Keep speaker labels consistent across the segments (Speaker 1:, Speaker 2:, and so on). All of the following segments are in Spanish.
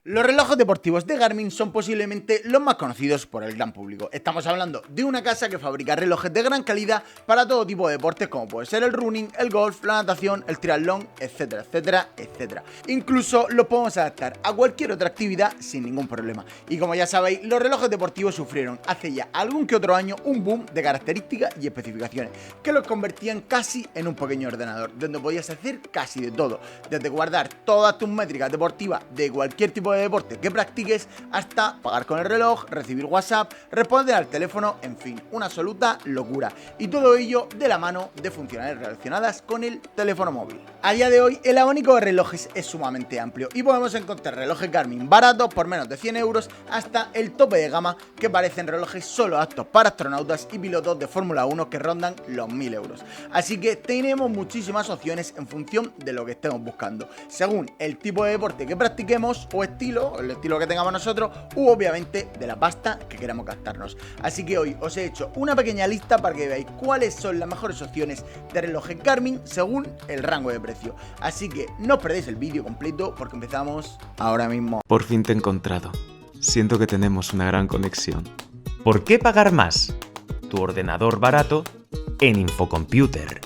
Speaker 1: Los relojes deportivos de Garmin son posiblemente los más conocidos por el gran público. Estamos hablando de una casa que fabrica relojes de gran calidad para todo tipo de deportes como puede ser el running, el golf, la natación, el triatlón, etcétera, etcétera, etcétera. Incluso los podemos adaptar a cualquier otra actividad sin ningún problema. Y como ya sabéis, los relojes deportivos sufrieron hace ya algún que otro año un boom de características y especificaciones que los convertían casi en un pequeño ordenador, donde podías hacer casi de todo, desde guardar todas tus métricas deportivas de cualquier tipo de deporte que practiques hasta pagar con el reloj, recibir WhatsApp, responder al teléfono, en fin, una absoluta locura. Y todo ello de la mano de funcionalidades relacionadas con el teléfono móvil. A día de hoy el abanico de relojes es sumamente amplio y podemos encontrar relojes Garmin baratos por menos de 100 euros hasta el tope de gama que parecen relojes solo aptos para astronautas y pilotos de Fórmula 1 que rondan los 1000 euros. Así que tenemos muchísimas opciones en función de lo que estemos buscando, según el tipo de deporte que practiquemos o el estilo que tengamos nosotros, u obviamente de la pasta que queramos gastarnos. Así que hoy os he hecho una pequeña lista para que veáis cuáles son las mejores opciones de relojes Garmin según el rango de precio. Así que no os perdéis el vídeo completo porque empezamos ahora mismo.
Speaker 2: Por fin te he encontrado. Siento que tenemos una gran conexión. ¿Por qué pagar más? Tu ordenador barato en Infocomputer.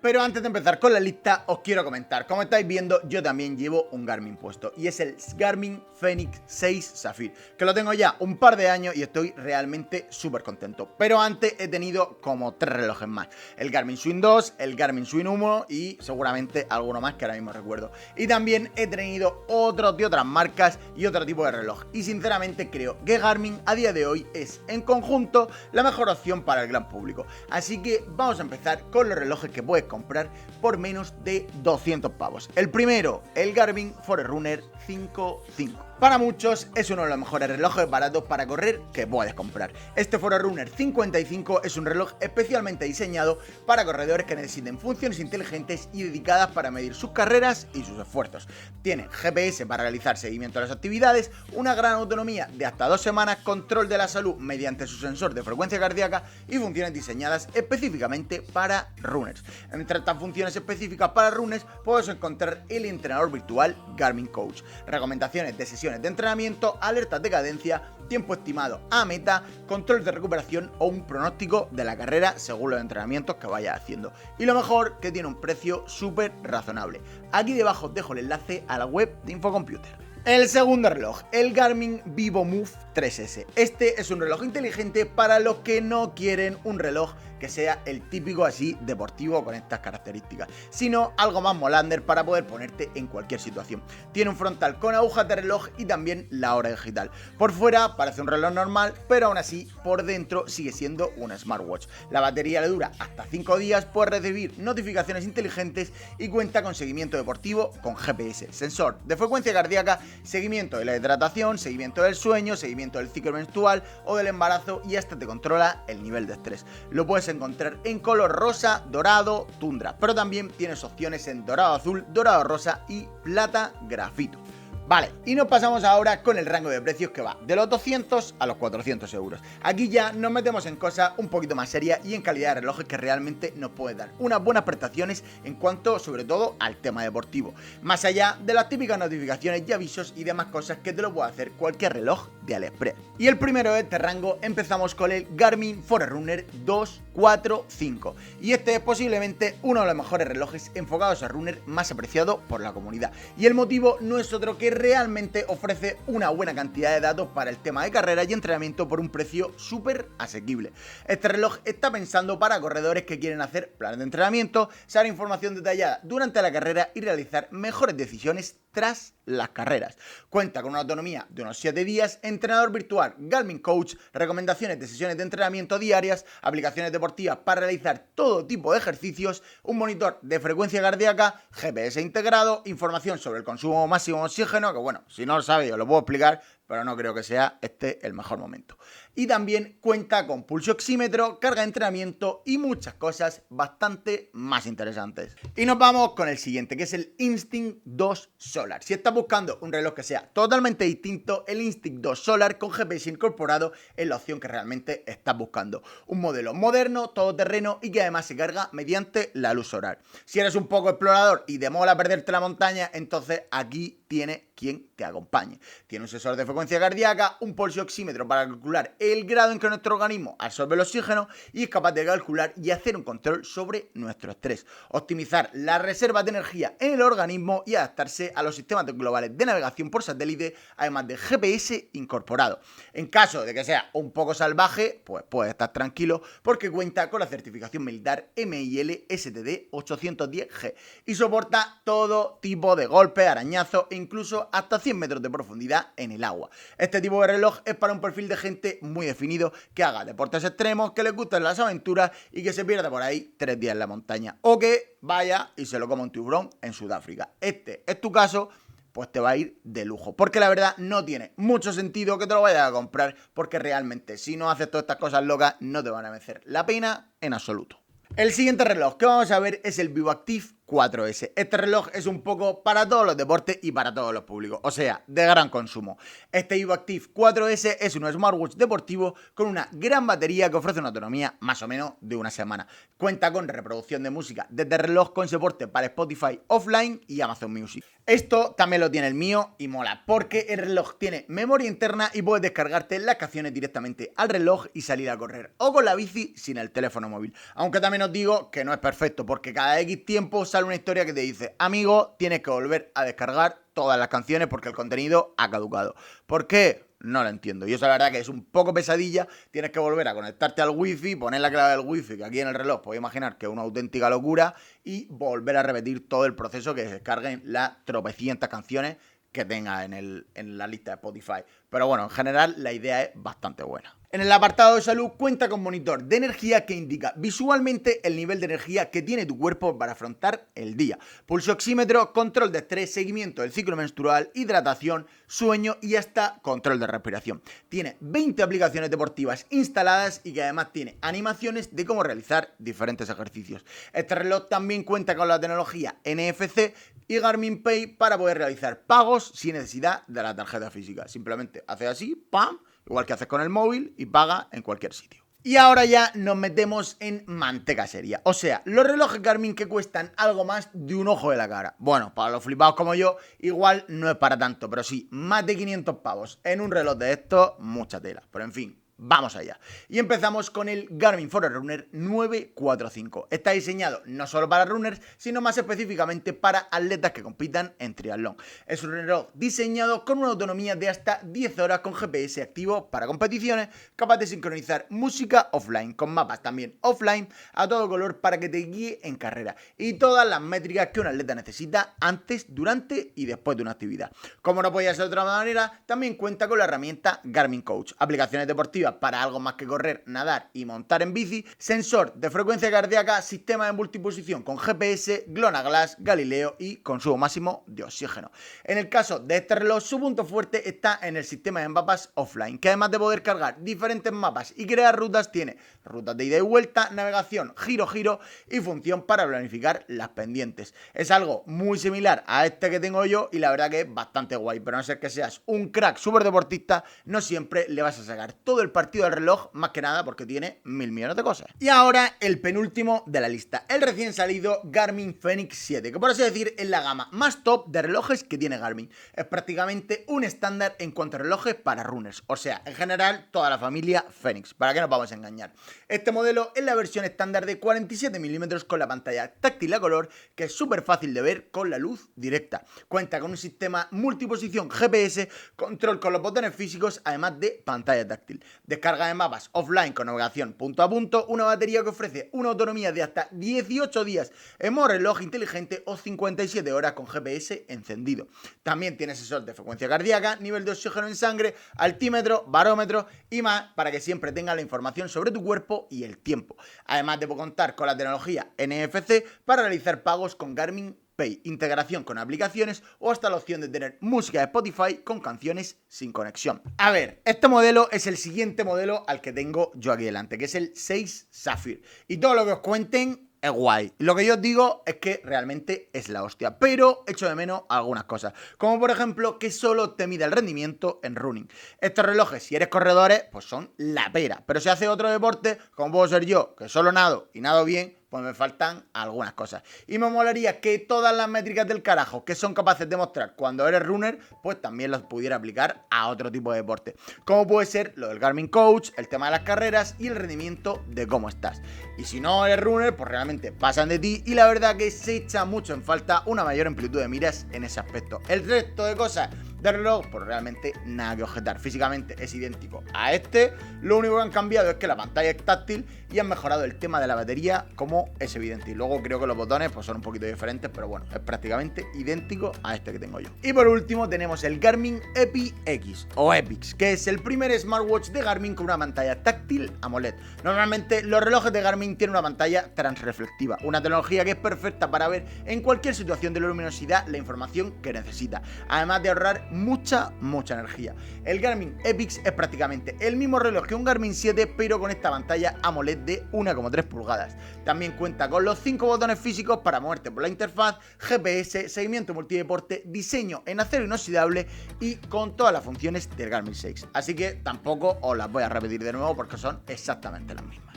Speaker 1: Pero antes de empezar con la lista, os quiero comentar. Como estáis viendo, yo también llevo un Garmin puesto. Y es el Garmin Fenix 6 Sapphire, que lo tengo ya un par de años y estoy realmente súper contento. Pero antes he tenido como 3 relojes más. El Garmin Swing 2, el Garmin Swing 1 y seguramente alguno más que ahora mismo recuerdo. Y también he tenido otros de otras marcas y otro tipo de reloj. Y sinceramente creo que Garmin a día de hoy es, en conjunto, la mejor opción para el gran público. Así que vamos a empezar con los relojes que puedes comprar por menos de 200 pavos. El primero, el Garmin Forerunner 5.5. Para muchos es uno de los mejores relojes baratos para correr que puedes comprar. Este Forerunner 55 es un reloj especialmente diseñado para corredores que necesiten funciones inteligentes y dedicadas para medir sus carreras y sus esfuerzos. Tiene GPS para realizar seguimiento de las actividades, una gran autonomía de hasta 2 semanas, control de la salud mediante su sensor de frecuencia cardíaca y funciones diseñadas específicamente para runners. Entre estas funciones específicas para runners puedes encontrar el entrenador virtual Garmin Coach, recomendaciones de sesiones de entrenamiento, alertas de cadencia, tiempo estimado a meta, control de recuperación o un pronóstico de la carrera según los entrenamientos que vayas haciendo. Y lo mejor, que tiene un precio súper razonable. Aquí debajo os dejo el enlace a la web de Infocomputer. El segundo reloj, el Garmin Vivomove 3S. Este es un reloj inteligente para los que no quieren un reloj que sea el típico así deportivo con estas características, sino algo más molander para poder ponerte en cualquier situación. Tiene un frontal con agujas de reloj y también la hora digital. Por fuera parece un reloj normal, pero aún así por dentro sigue siendo un smartwatch. La batería le dura hasta 5 días, puede recibir notificaciones inteligentes y cuenta con seguimiento deportivo con GPS, sensor de frecuencia cardíaca, seguimiento de la hidratación, seguimiento del sueño, seguimiento del ciclo menstrual o del embarazo y hasta te controla el nivel de estrés. Lo puedes encontrar en color rosa, dorado, tundra, pero también tienes opciones en dorado azul, dorado rosa y plata grafito. Vale, y nos pasamos ahora con el rango de precios que va de los 200 a los 400 euros. Aquí ya nos metemos en cosas un poquito más serias y en calidad de relojes que realmente nos puede dar unas buenas prestaciones en cuanto sobre todo al tema deportivo. Más allá de las típicas notificaciones y avisos y demás cosas que te lo puede hacer cualquier reloj de AliExpress. Y el primero de este rango empezamos con el Garmin Forerunner 245. Y este es posiblemente uno de los mejores relojes enfocados a runner más apreciado por la comunidad. Y el motivo no es otro que realmente ofrece una buena cantidad de datos para el tema de carrera y entrenamiento por un precio súper asequible. Este reloj está pensado para corredores que quieren hacer planes de entrenamiento, saber información detallada durante la carrera y realizar mejores decisiones tras las carreras. Cuenta con una autonomía de unos 7 días, entrenador virtual Garmin Coach, recomendaciones de sesiones de entrenamiento diarias, aplicaciones deportivas para realizar todo tipo de ejercicios, un monitor de frecuencia cardíaca, GPS integrado, información sobre el consumo máximo de oxígeno, que bueno, si no lo sabéis os lo puedo explicar, pero no creo que sea este el mejor momento. Y también cuenta con pulso oxímetro, carga de entrenamiento y muchas cosas bastante más interesantes. Y nos vamos con el siguiente, que es el Instinct 2 Solar. Si estás buscando un reloj que sea totalmente distinto, el Instinct 2 Solar con GPS incorporado es la opción que realmente estás buscando. Un modelo moderno, todoterreno y que además se carga mediante la luz solar. Si eres un poco explorador y te mola perderte la montaña, entonces aquí tiene quien te acompañe. Tiene un sensor de frecuencia cardíaca, un pulsioxímetro para calcular el grado en que nuestro organismo absorbe el oxígeno y es capaz de calcular y hacer un control sobre nuestro estrés, optimizar las reservas de energía en el organismo y adaptarse a los sistemas globales de navegación por satélite, además de GPS incorporado. En caso de que sea un poco salvaje, pues puedes estar tranquilo porque cuenta con la certificación militar MIL STD 810G y soporta todo tipo de golpes, arañazos e incluso hasta 100 metros de profundidad en el agua. Este tipo de reloj es para un perfil de gente muy definido que haga deportes extremos, que les gusten las aventuras y que se pierda por ahí 3 días en la montaña o que vaya y se lo coma un tiburón en Sudáfrica. Este es tu caso, pues te va a ir de lujo, porque la verdad no tiene mucho sentido que te lo vayas a comprar, porque realmente si no haces todas estas cosas locas no te van a merecer la pena en absoluto. El siguiente reloj que vamos a ver es el Vivoactive 4S. Este reloj es un poco para todos los deportes y para todos los públicos, o sea, de gran consumo. Este Vivoactive 4S es un smartwatch deportivo con una gran batería que ofrece una autonomía más o menos de una semana. Cuenta con reproducción de música desde reloj con soporte para Spotify offline y Amazon Music. Esto también lo tiene el mío y mola, porque el reloj tiene memoria interna y puedes descargarte las canciones directamente al reloj y salir a correr o con la bici sin el teléfono móvil. Aunque también os digo que no es perfecto, porque cada X tiempo sale una historia que te dice: amigo, tienes que volver a descargar todas las canciones porque el contenido ha caducado. ¿Por qué? No lo entiendo. Y eso la verdad que es un poco pesadilla. Tienes que volver a conectarte al wifi, poner la clave del wifi, que aquí en el reloj podéis imaginar que es una auténtica locura, y volver a repetir todo el proceso que se descarguen las tropecientas canciones que tenga en la lista de Spotify. Pero bueno, en general la idea es bastante buena. En el apartado de salud cuenta con monitor de energía que indica visualmente el nivel de energía que tiene tu cuerpo para afrontar el día. Pulsioxímetro, control de estrés, seguimiento del ciclo menstrual, hidratación, sueño y hasta control de respiración. Tiene 20 aplicaciones deportivas instaladas y que además tiene animaciones de cómo realizar diferentes ejercicios. Este reloj también cuenta con la tecnología NFC y Garmin Pay para poder realizar pagos sin necesidad de la tarjeta física. Simplemente haces así, ¡pam!, igual que haces con el móvil, y paga en cualquier sitio. Y ahora ya nos metemos en manteca seria. O sea, los relojes Garmin que cuestan algo más de un ojo de la cara. Bueno, para los flipados como yo, igual no es para tanto, pero sí, más de 500 pavos en un reloj de estos, mucha tela. Pero en fin, vamos allá. Y empezamos con el Garmin Forerunner 945. Está diseñado no solo para runners, sino más específicamente para atletas que compitan en triatlón. Es un reloj diseñado con una autonomía de hasta 10 horas con GPS activo para competiciones, capaz de sincronizar música offline, con mapas también offline a todo color para que te guíe en carrera, y todas las métricas que un atleta necesita antes, durante y después de una actividad. Como no podía ser de otra manera, también cuenta con la herramienta Garmin Coach, aplicaciones deportivas para algo más que correr, nadar y montar en bici, sensor de frecuencia cardíaca, sistema de multiposición con GPS, GLONASS, Galileo y consumo máximo de oxígeno. En el caso de este reloj, su punto fuerte está en el sistema de mapas offline, que además de poder cargar diferentes mapas y crear rutas, tiene rutas de ida y vuelta, navegación, giro y función para planificar las pendientes. Es algo muy similar a este que tengo yo y la verdad que es bastante guay, pero a no ser que seas un crack súper deportista, no siempre le vas a sacar todo el partido del reloj, más que nada porque tiene 1000 millones de cosas. Y ahora el penúltimo de la lista, el recién salido Garmin Fenix 7, que por así decir es la gama más top de relojes que tiene Garmin. Es prácticamente un estándar en cuanto a relojes para runners, o sea, en general toda la familia Fenix, para que nos vamos a engañar. Este modelo es la versión estándar de 47 milímetros con la pantalla táctil a color, que es súper fácil de ver con la luz directa. Cuenta con un sistema multiposición GPS, control con los botones físicos, además de pantalla táctil. Descarga de mapas offline con navegación punto a punto, una batería que ofrece una autonomía de hasta 18 días en modo reloj inteligente o 57 horas con GPS encendido. También tiene sensor de frecuencia cardíaca, nivel de oxígeno en sangre, altímetro, barómetro y más para que siempre tenga la información sobre tu cuerpo y el tiempo. Además de contar con la tecnología NFC para realizar pagos con Garmin Pay, integración con aplicaciones o hasta la opción de tener música de Spotify con canciones sin conexión. A ver, este modelo es el siguiente modelo al que tengo yo aquí delante, que es el 6 Sapphire. Y todo lo que os cuenten es guay. Lo que yo os digo es que realmente es la hostia, pero echo de menos algunas cosas, como por ejemplo que solo te mide el rendimiento en running. Estos relojes, si eres corredores, pues son la pera, pero si haces otro deporte, como puedo ser yo, que solo nado y nado bien, pues me faltan algunas cosas. Y me molaría que todas las métricas del carajo que son capaces de mostrar cuando eres runner, pues también las pudiera aplicar a otro tipo de deporte. Como puede ser lo del Garmin Coach, el tema de las carreras y el rendimiento de cómo estás. Y si no eres runner, pues realmente pasan de ti y la verdad que se echa mucho en falta una mayor amplitud de miras en ese aspecto. El resto de cosas del reloj, pues realmente nada que objetar. Físicamente es idéntico a este. Lo único que han cambiado es que la pantalla es táctil y han mejorado el tema de la batería, como es evidente. Y luego creo que los botones pues son un poquito diferentes, pero bueno, es prácticamente idéntico a este que tengo yo. Y por último tenemos el Garmin EpiX o EpiX, que es el primer smartwatch de Garmin con una pantalla táctil AMOLED. Normalmente los relojes de Garmin tienen una pantalla transreflectiva, una tecnología que es perfecta para ver en cualquier situación de luminosidad la información que necesita, además de ahorrar mucha energía. El Garmin EpiX es prácticamente el mismo reloj que un Garmin 7, pero con esta pantalla AMOLED de 1,3 pulgadas. También cuenta con los 5 botones físicos para moverte por la interfaz, GPS, seguimiento multideporte, diseño en acero inoxidable y con todas las funciones del Garmin 6. Así que tampoco os las voy a repetir de nuevo porque son exactamente las mismas.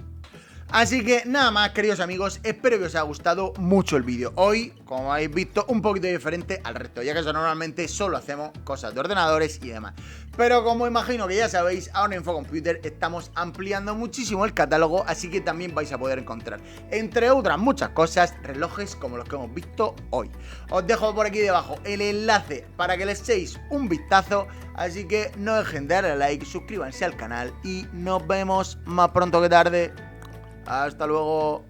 Speaker 1: Así que nada más, queridos amigos, espero que os haya gustado mucho el vídeo. Hoy, como habéis visto, un poquito diferente al resto, ya que eso normalmente solo hacemos cosas de ordenadores y demás. Pero como imagino que ya sabéis, ahora en Infocomputer estamos ampliando muchísimo el catálogo, así que también vais a poder encontrar, entre otras muchas cosas, relojes como los que hemos visto hoy. Os dejo por aquí debajo el enlace para que les echéis un vistazo, así que no dejen de darle a like, suscríbanse al canal y nos vemos más pronto que tarde. Hasta luego.